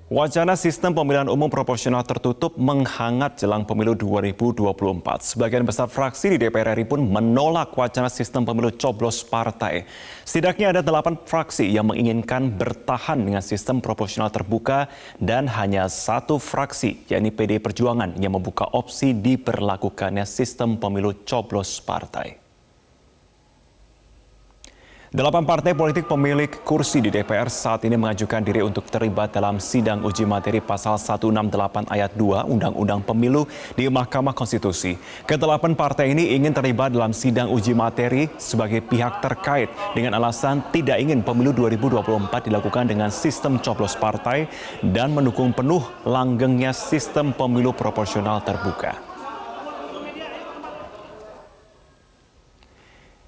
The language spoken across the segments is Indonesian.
Wacana sistem pemilihan umum proporsional tertutup menghangat jelang pemilu 2024. Sebagian besar fraksi di DPR RI pun menolak wacana sistem pemilu coblos partai. Setidaknya ada 8 fraksi yang menginginkan bertahan dengan sistem proporsional terbuka dan hanya 1 fraksi, yakni PDI Perjuangan, yang membuka opsi diberlakukannya sistem pemilu coblos partai. 8 partai politik pemilik kursi di DPR saat ini mengajukan diri untuk terlibat dalam sidang uji materi pasal 168 ayat 2 Undang-Undang Pemilu di Mahkamah Konstitusi. Ke-8 partai ini ingin terlibat dalam sidang uji materi sebagai pihak terkait dengan alasan tidak ingin pemilu 2024 dilakukan dengan sistem coblos partai dan mendukung penuh langgengnya sistem pemilu proporsional terbuka.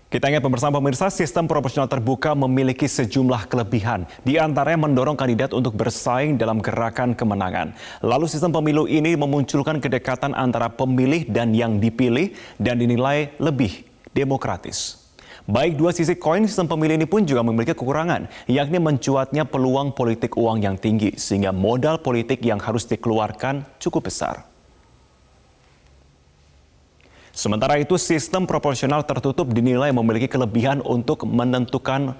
Kita ingat pemirsa, sistem proporsional terbuka memiliki sejumlah kelebihan. Di antaranya mendorong kandidat untuk bersaing dalam gerakan kemenangan. Lalu sistem pemilu ini memunculkan kedekatan antara pemilih dan yang dipilih dan dinilai lebih demokratis. Baik dua sisi koin, sistem pemilu ini pun juga memiliki kekurangan, yakni mencuatnya peluang politik uang yang tinggi, sehingga modal politik yang harus dikeluarkan cukup besar. Sementara itu, sistem proporsional tertutup dinilai memiliki kelebihan untuk menentukan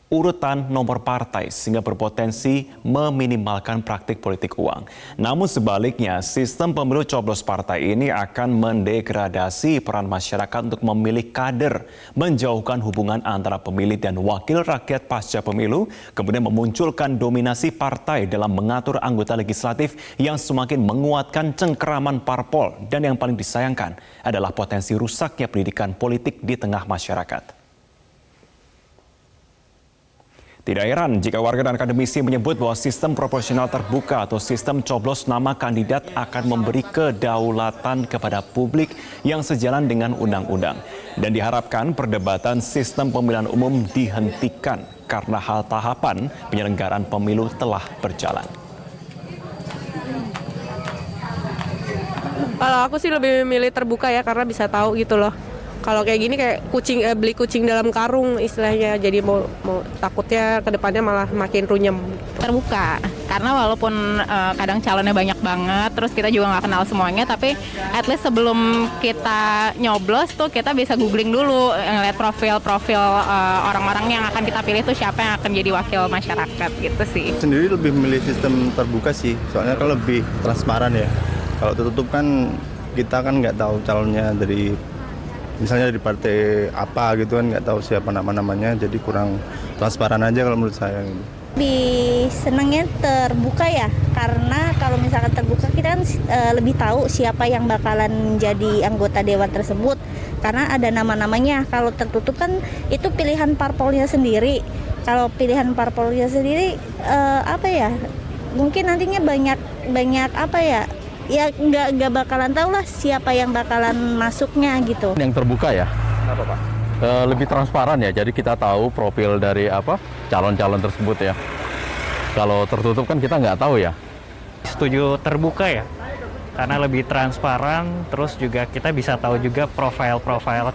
urutan nomor partai sehingga berpotensi meminimalkan praktik politik uang. Namun sebaliknya, sistem pemilu coblos partai ini akan mendegradasi peran masyarakat untuk memilih kader, menjauhkan hubungan antara pemilih dan wakil rakyat pasca pemilu, kemudian memunculkan dominasi partai dalam mengatur anggota legislatif yang semakin menguatkan cengkeraman parpol, dan yang paling disayangkan adalah potensi rusaknya pendidikan politik di tengah masyarakat. Tidak heran jika warga dan akademisi menyebut bahwa sistem proporsional terbuka atau sistem coblos nama kandidat akan memberi kedaulatan kepada publik yang sejalan dengan undang-undang. Dan diharapkan perdebatan sistem pemilihan umum dihentikan karena hal tahapan penyelenggaraan pemilu telah berjalan. Kalau aku sih lebih memilih terbuka ya, karena bisa tahu gitu loh. Kalau kayak gini kayak beli kucing dalam karung istilahnya, jadi mau takutnya kedepannya malah makin runyem. Terbuka, karena walaupun kadang calonnya banyak banget, terus kita juga nggak kenal semuanya, tapi at least sebelum kita nyoblos tuh kita bisa googling dulu, ngeliat profil orang-orang yang akan kita pilih tuh siapa yang akan jadi wakil masyarakat gitu sih. Sendiri lebih memilih sistem terbuka sih, soalnya kan lebih transparan ya. Kalau tertutup kan kita kan nggak tahu calonnya dari misalnya dari partai apa gitu kan, nggak tahu siapa namanya, jadi kurang transparan aja kalau menurut saya. Lebih senangnya terbuka ya, karena kalau misalkan terbuka kita kan lebih tahu siapa yang bakalan menjadi anggota dewan tersebut, karena ada nama-namanya. Kalau tertutup kan itu pilihan parpolnya sendiri. Kalau pilihan parpolnya sendiri apa ya? Mungkin nantinya banyak apa ya? Ya nggak bakalan tahu lah siapa yang bakalan masuknya gitu. Yang terbuka ya. Kenapa, Pak? Lebih transparan ya, jadi kita tahu profil dari calon-calon tersebut ya. Kalau tertutup kan kita nggak tahu ya. Setuju terbuka ya, karena lebih transparan, terus juga kita bisa tahu juga profil-profil